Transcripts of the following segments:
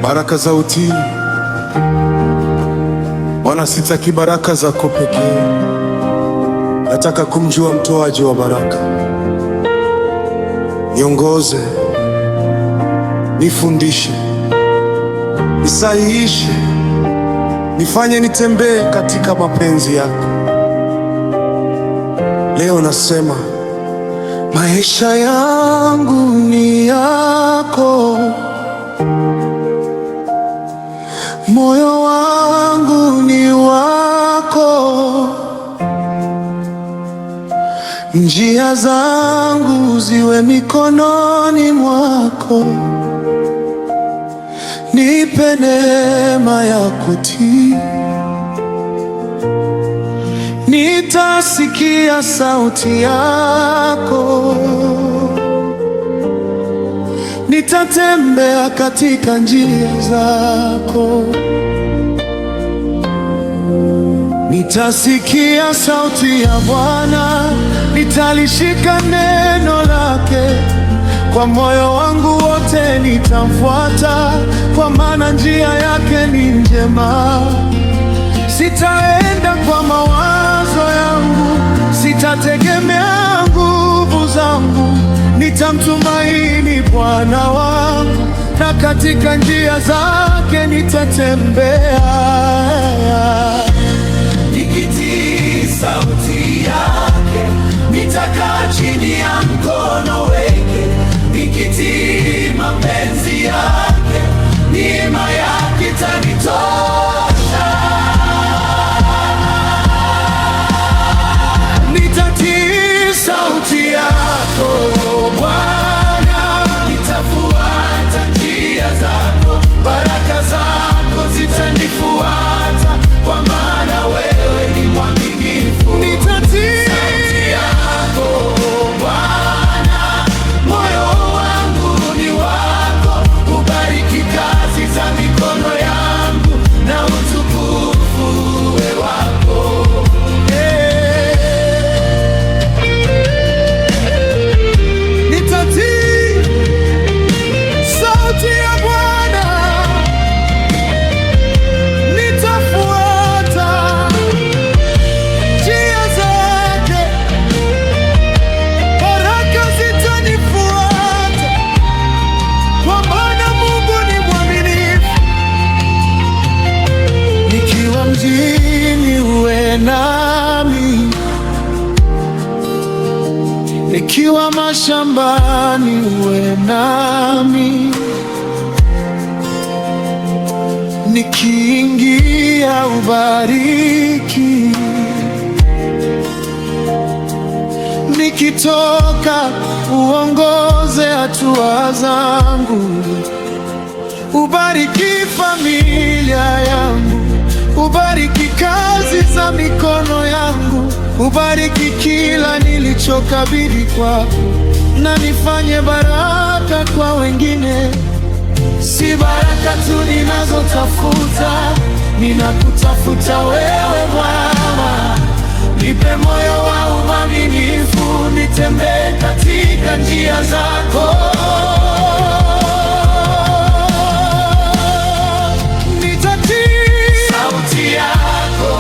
baraka za utii. Bwana, sitaki baraka zako pekee, nataka kumjua mtoaji wa baraka. Niongoze, nifundishe, nisahihishe, nifanye nitembee katika mapenzi yako. Leo nasema maisha yangu ni yako, moyo wangu ni wako, njia zangu ziwe mikononi mwako. Nipe neema ya kutii, nitasikia sauti yako, nitatembea katika njia zako. Nitasikia sauti ya Bwana, nitalishika neno lake. Kwa moyo wangu wote nitamfuata, kwa maana njia yake ni njema. Sitaenda kwa mawazo yangu, sitategemea nguvu zangu. Nitamtumaini Bwana wangu, na katika njia zake nitatembea. Nikitii sauti yake, nitakaa chini ya mkono wake. Nikitii mapenzi yake, neema yake itanitosha. Nitatii sauti yako Bwana, nitafuata njia zako, baraka zako zitanifuata, kwa maana wewe ni mwaminifu. nitatii Sauti yako Bwana, moyo wangu ni wako. Ubariki kazi za mikono yangu, na utukufu uwe wako. Nitatii sauti ya Bwana, nitafuata njia zake, baraka zitanifuata, kwa maana Mungu ni mwaminifu. Nikiwa mjini uwe nami, nikiwa mashambani uwe nami, nikiingia ubariki, nikitoka uongoze hatua zangu. Ubariki familia yangu, ubariki kazi za mikono yangu, ubariki kila nilichokabidhi kwako, na nifanye baraka kwa wengine. Si baraka tu ninazotafuta, ninakutafuta wewe Bwana. Nipe moyo wa uaminifu, nitembee katika njia zako. Nitatii Sauti yako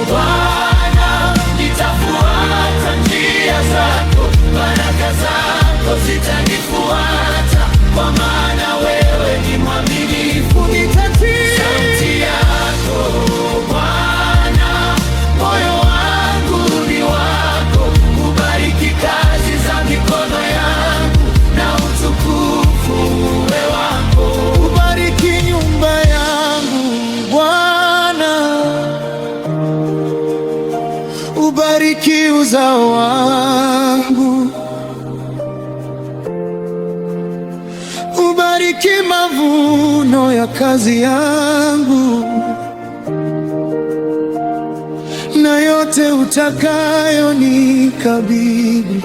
Bwana, nitafuata njia zako, baraka zako zitanifuata, kwa maana wewe ni mwaminifu. nitatii Sauti yako Bwana, moyo wangu ni wako. Ubariki kazi za mikono yangu, na utukufu uwe wako. ubariki nyumba yangu Bwana, ubariki uzao wangu, ubariki mavuno ya kazi yangu, na yote utakayo nikabidhi.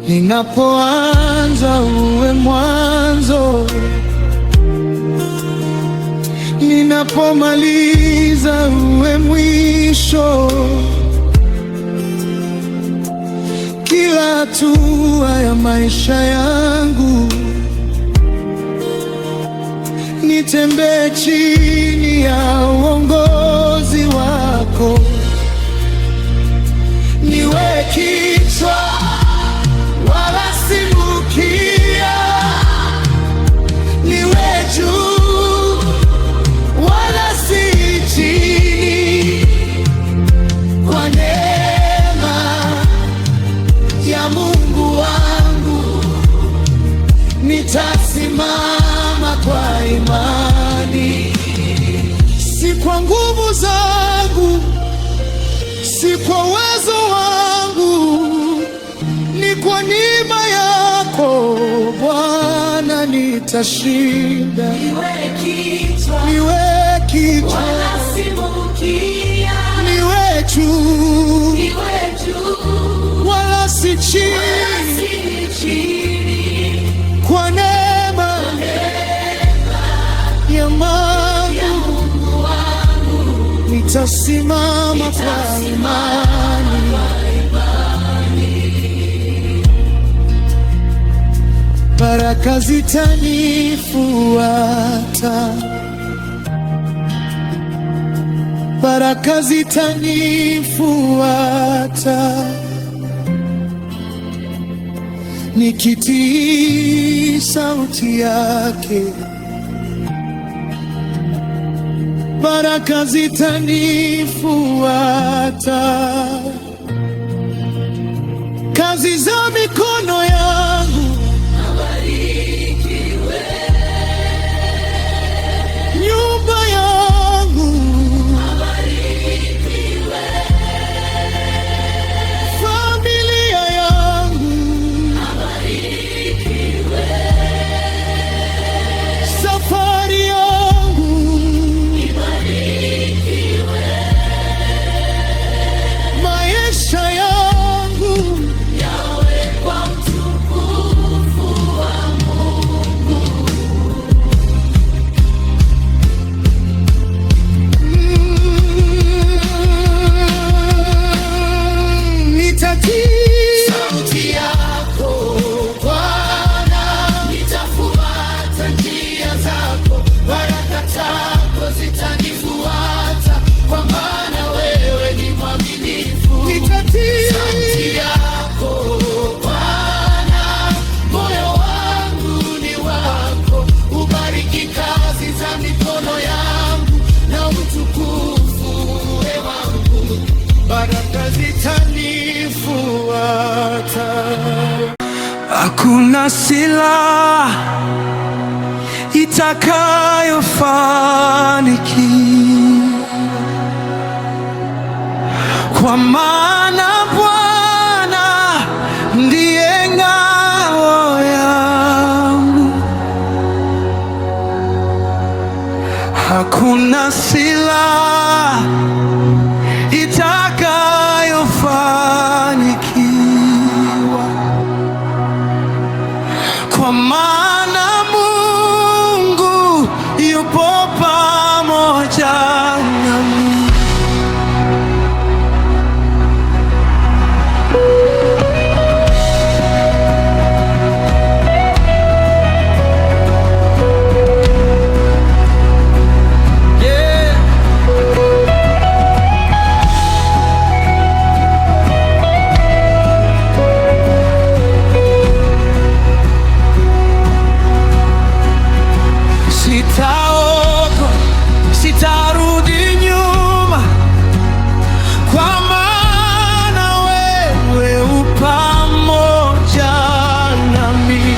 Ninapoanza uwe mwanzo, ninapomaliza uwe mwisho. Kila hatua ya maisha yangu nitembee chini ya uongozi wako, niwe kichwa wala si mkia, niwe juu wala si chini. Kwa neema ya Mungu wangu nitasimama kwa imani, si kwa nguvu zangu, si kwa uwezo wangu, ni kwa neema yako Bwana nitashinda. Niwe kichwa, niwe kichwa wala si mkia, niwe juu, niwe juu wala si chini, wala si chini. kwa neema ya Mungu wangu nitasimama kwa imani. Baraka zitanifuata, baraka zitanifuata, nikitii sauti yake. Baraka zitanifuata, kazi za mikono yangu Abarikiwe, nyumba yangu abarikiwe, familia yangu abarikiwe, safari yangu ibarikiwe, maisha yangu yawe kwa utukufu wa Mungu. nitatii Sauti yako Bwana, nitafuata njia zako, baraka zako zitanifuata, kwa maana wewe ni mwaminifu. nitatii Sauti yako Bwana, moyo wangu ni wako, ubariki kazi za mikono yangu na utukufu uwe wangu. baraka zitanifuata. Hakuna silaha itakayofanikiwa, kwa maana Bwana ndiye ngao yangu. Hakuna silaha itakayofanikiwa, kwa maana Mungu yupo pamoja nami. Yeah. Sitaogopa, sitarudi nyuma, kwa maana wewe u pamoja nami.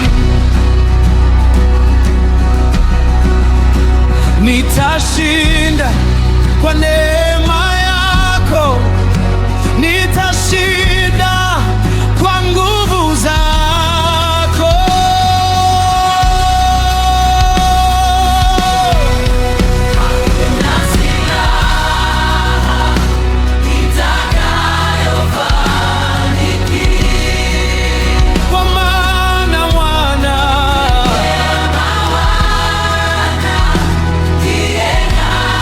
Nitashinda kwa neema yako, nitashinda kwa nguvu zako. Na silaha itakayofanikiwa, Kwa maana Bwana ndiye ngao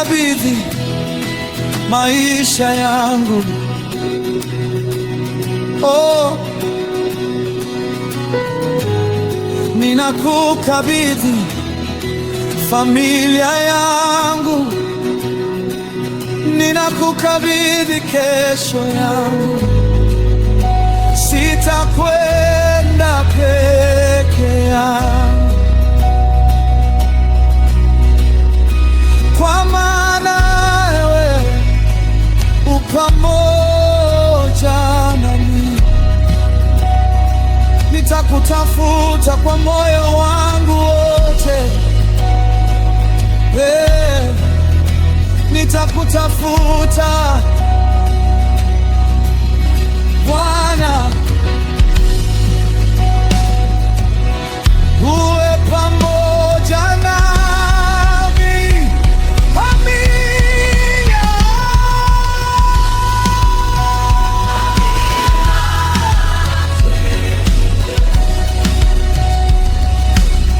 ninakukabidhi maisha yangu. Oh, ninakukabidhi familia yangu, ninakukabidhi kesho yangu. Sitakwenda peke yangu, kwa maana wewe u pamoja nami. Nitakutafuta kwa moyo wangu wote, nitakutafuta Bwana, uwe pamoja nami. Amina.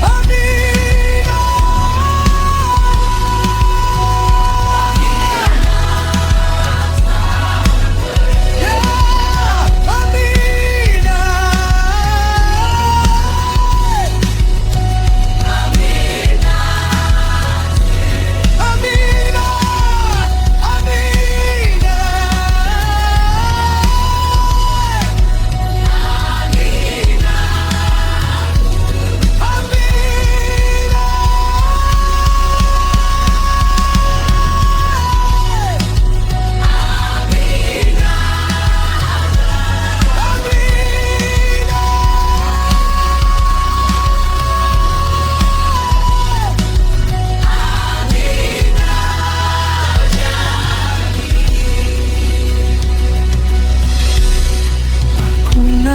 Amina.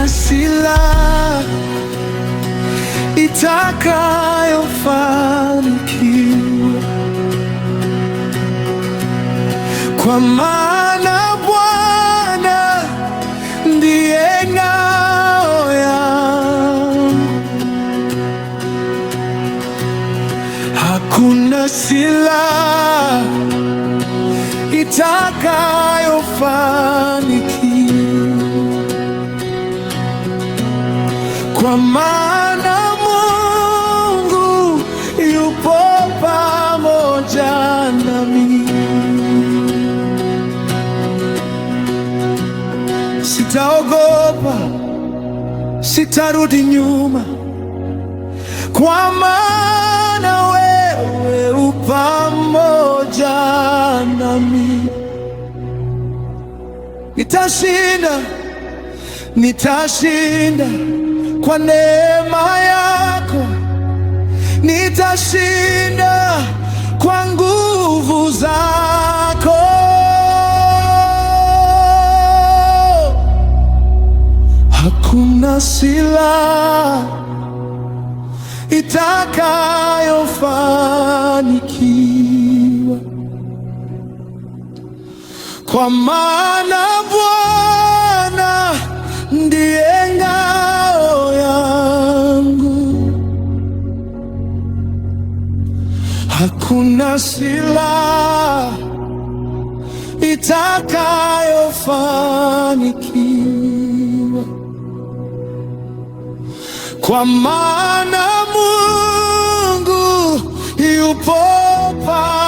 Silaha itakayofanikiwa, kwa maana Bwana ndiye ngao yangu. Hakuna silaha itakayofanikiwa, kwa maana Mungu yupo pamoja nami. Sitaogopa, sitarudi nyuma, kwa maana wewe u pamoja nami. Nitashinda, nitashinda kwa neema yako, nitashinda kwa nguvu zako. Hakuna silaha itakayofanikiwa, kwa maana Bwana ndiye ngao yangu. Hakuna silaha itakayofanikiwa, kwa maana Mungu yupo pamoja